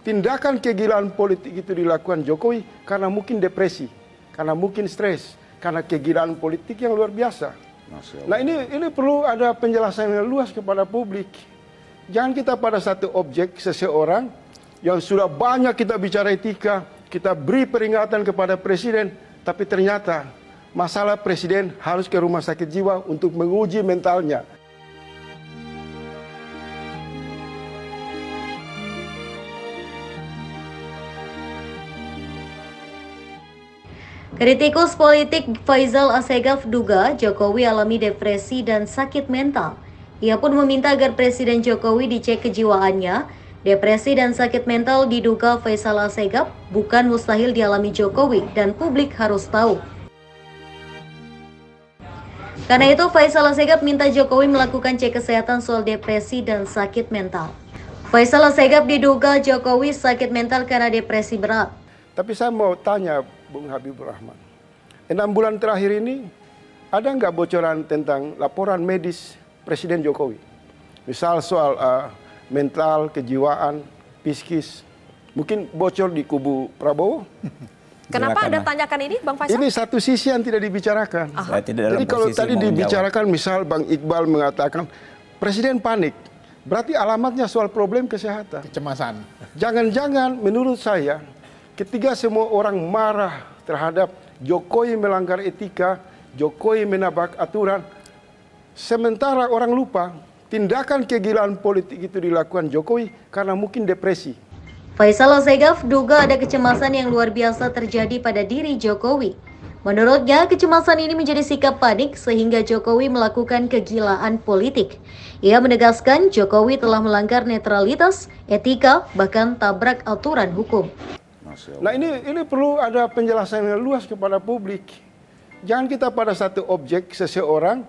tindakan kegilaan politik itu dilakukan Jokowi karena mungkin depresi, karena mungkin stres, karena kegilaan politik yang luar biasa. Nah ini perlu ada penjelasan yang luas kepada publik. Jangan kita pada satu objek seseorang yang sudah banyak kita bicara etika, kita beri peringatan kepada presiden, tapi ternyata masalah presiden harus ke rumah sakit jiwa untuk menguji mentalnya. Kritikus politik Faisal Assegaf duga Jokowi alami depresi dan sakit mental. Ia pun meminta agar Presiden Jokowi dicek kejiwaannya. Depresi dan sakit mental diduga Faisal Assegaf bukan mustahil dialami Jokowi dan publik harus tahu. Karena itu Faisal Assegaf minta Jokowi melakukan cek kesehatan soal depresi dan sakit mental. Faisal Assegaf diduga Jokowi sakit mental karena depresi berat. Tapi saya mau tanya Bung Habibur Rahman, 6 bulan terakhir ini ada nggak bocoran tentang laporan medis Presiden Jokowi? Misal soal mental, kejiwaan, psikis, mungkin bocor di kubu Prabowo? Kenapa Anda tanyakan ini, Bang Faisal? Ini satu sisi yang tidak dibicarakan. Jadi kalau tadi dibicarakan, misal Bang Iqbal mengatakan Presiden panik, berarti alamatnya soal problem kesehatan. Kecemasan. Jangan-jangan menurut saya, ketika semua orang marah terhadap Jokowi melanggar etika, Jokowi menabrak aturan, sementara orang lupa tindakan kegilaan politik itu dilakukan Jokowi karena mungkin depresi. Faisal Assegaf duga ada kecemasan yang luar biasa terjadi pada diri Jokowi. Menurutnya, kecemasan ini menjadi sikap panik sehingga Jokowi melakukan kegilaan politik. Ia menegaskan Jokowi telah melanggar netralitas, etika, bahkan tabrak aturan hukum. Nah ini perlu ada penjelasan yang luas kepada publik. Jangan kita pada satu objek seseorang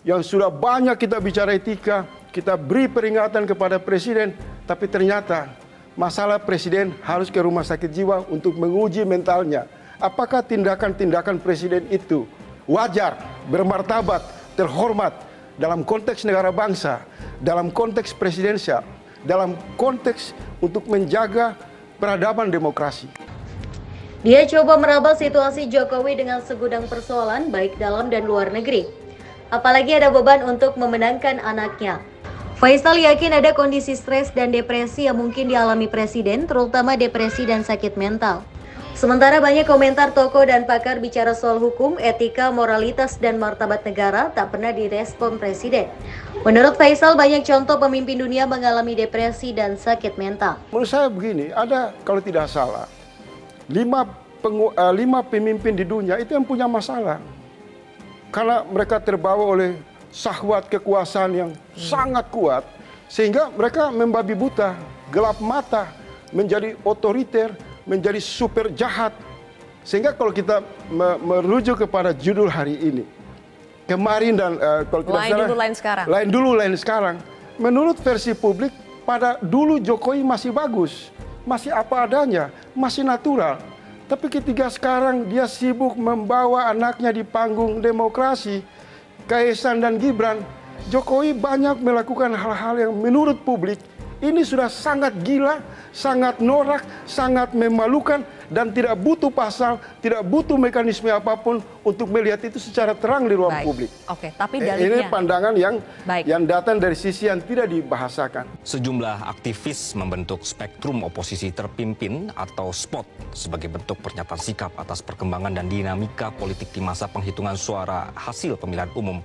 yang sudah banyak kita bicara etika, kita beri peringatan kepada presiden, tapi ternyata masalah presiden harus ke rumah sakit jiwa untuk menguji mentalnya. Apakah tindakan-tindakan presiden itu wajar, bermartabat, terhormat dalam konteks negara bangsa, dalam konteks presidensial, dalam konteks untuk menjaga peradaban demokrasi. Dia coba meraba situasi Jokowi dengan segudang persoalan baik dalam dan luar negeri. Apalagi ada beban untuk memenangkan anaknya. Faisal yakin ada kondisi stres dan depresi yang mungkin dialami presiden, terutama depresi dan sakit mental. Sementara banyak komentar tokoh dan pakar bicara soal hukum, etika, moralitas, dan martabat negara tak pernah direspon presiden. Menurut Faisal, banyak contoh pemimpin dunia mengalami depresi dan sakit mental. Menurut saya begini, ada kalau tidak salah, 5 pemimpin di dunia itu yang punya masalah. Karena mereka terbawa oleh syahwat kekuasaan yang sangat kuat, sehingga mereka membabi buta, gelap mata, menjadi otoriter, menjadi super jahat. Sehingga kalau kita merujuk kepada judul hari ini, kemarin dan kalau tidak lain salah, dulu lain sekarang. Lain dulu lain sekarang. Menurut versi publik, pada dulu Jokowi masih bagus, masih apa adanya, masih natural. Tapi ketika sekarang dia sibuk membawa anaknya di panggung demokrasi, Kaisang dan Gibran, Jokowi banyak melakukan hal-hal yang menurut publik ini sudah sangat gila, sangat norak, sangat memalukan, dan tidak butuh pasal, tidak butuh mekanisme apapun untuk melihat itu secara terang di ruang publik. Oke, tapi dalihnya. Ini pandangan yang datang dari sisi yang tidak dibahasakan. Sejumlah aktivis membentuk spektrum oposisi terpimpin atau SPOT sebagai bentuk pernyataan sikap atas perkembangan dan dinamika politik di masa penghitungan suara hasil pemilihan umum.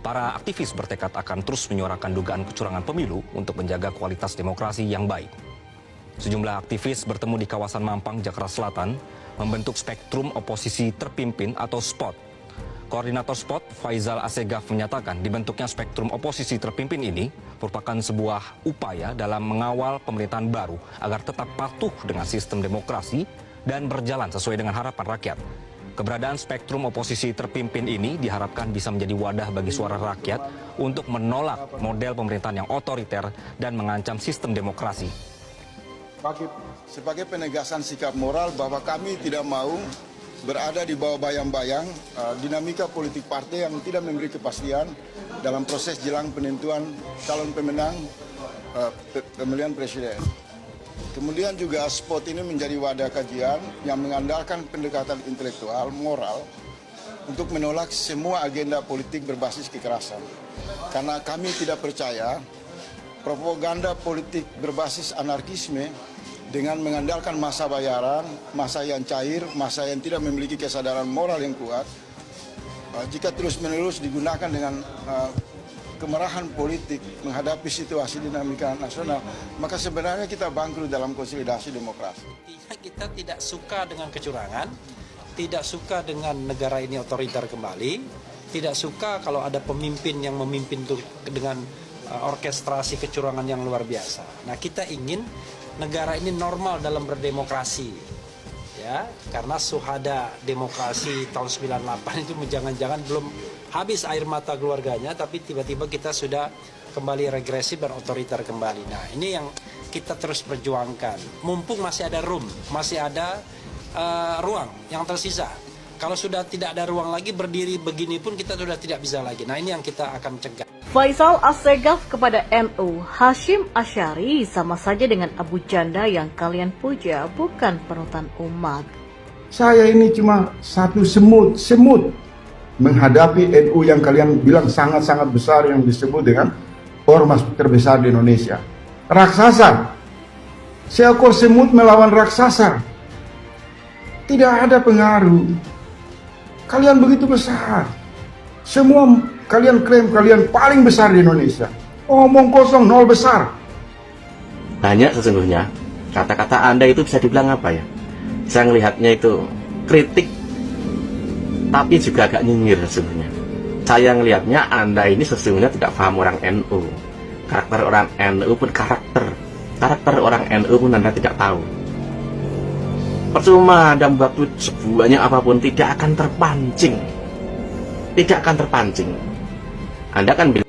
Para aktivis bertekad akan terus menyuarakan dugaan kecurangan pemilu untuk menjaga kualitas demokrasi yang baik. Sejumlah aktivis bertemu di kawasan Mampang, Jakarta Selatan, membentuk spektrum oposisi terpimpin atau SPOT. Koordinator SPOT, Faisal Assegaf, menyatakan dibentuknya spektrum oposisi terpimpin ini merupakan sebuah upaya dalam mengawal pemerintahan baru agar tetap patuh dengan sistem demokrasi dan berjalan sesuai dengan harapan rakyat. Keberadaan spektrum oposisi terpimpin ini diharapkan bisa menjadi wadah bagi suara rakyat untuk menolak model pemerintahan yang otoriter dan mengancam sistem demokrasi. Sebagai penegasan sikap moral bahwa kami tidak mau berada di bawah bayang-bayang dinamika politik partai yang tidak memberi kepastian dalam proses jelang penentuan calon pemenang pemilihan presiden. Kemudian juga spot ini menjadi wadah kajian yang mengandalkan pendekatan intelektual, moral, untuk menolak semua agenda politik berbasis kekerasan. Karena kami tidak percaya propaganda politik berbasis anarkisme dengan mengandalkan masa bayaran, masa yang cair, masa yang tidak memiliki kesadaran moral yang kuat, jika terus-menerus digunakan dengan kemarahan politik menghadapi situasi dinamika nasional, maka sebenarnya kita bangkrut dalam konsolidasi demokrasi. Kita tidak suka dengan kecurangan, tidak suka dengan negara ini otoriter kembali, tidak suka kalau ada pemimpin yang memimpin dengan orkestrasi kecurangan yang luar biasa. Nah, kita ingin negara ini normal dalam berdemokrasi, ya, karena suhada demokrasi tahun 98 itu jangan-jangan belum habis air mata keluarganya, tapi tiba-tiba kita sudah kembali regresif dan otoriter kembali. Nah, ini yang kita terus perjuangkan. Mumpung masih ada masih ada ruang yang tersisa. Kalau sudah tidak ada ruang lagi, berdiri begini pun kita sudah tidak bisa lagi. Nah, ini yang kita akan cegah. Faisal Assegaf kepada NU, Hashim Asyari sama saja dengan Abu Janda yang kalian puja, bukan panutan umat. Saya ini cuma satu semut menghadapi NU yang kalian bilang sangat-sangat besar, yang disebut dengan ormas terbesar di Indonesia. Raksasa. Seekor semut melawan raksasa. Tidak ada pengaruh. Kalian begitu besar. Semua kalian klaim kalian paling besar di Indonesia. Omong kosong, nol besar. Banyak sesungguhnya. Kata-kata Anda itu bisa dibilang apa ya? Saya melihatnya itu kritik, tapi juga agak nyinyir sesungguhnya. Saya melihatnya Anda ini sesungguhnya tidak paham orang NU. Karakter orang NU pun karakter orang NU pun Anda tidak tahu. Percuma Anda membuat sebanyak apapun, tidak akan terpancing. Tidak akan terpancing. Anda kan bilang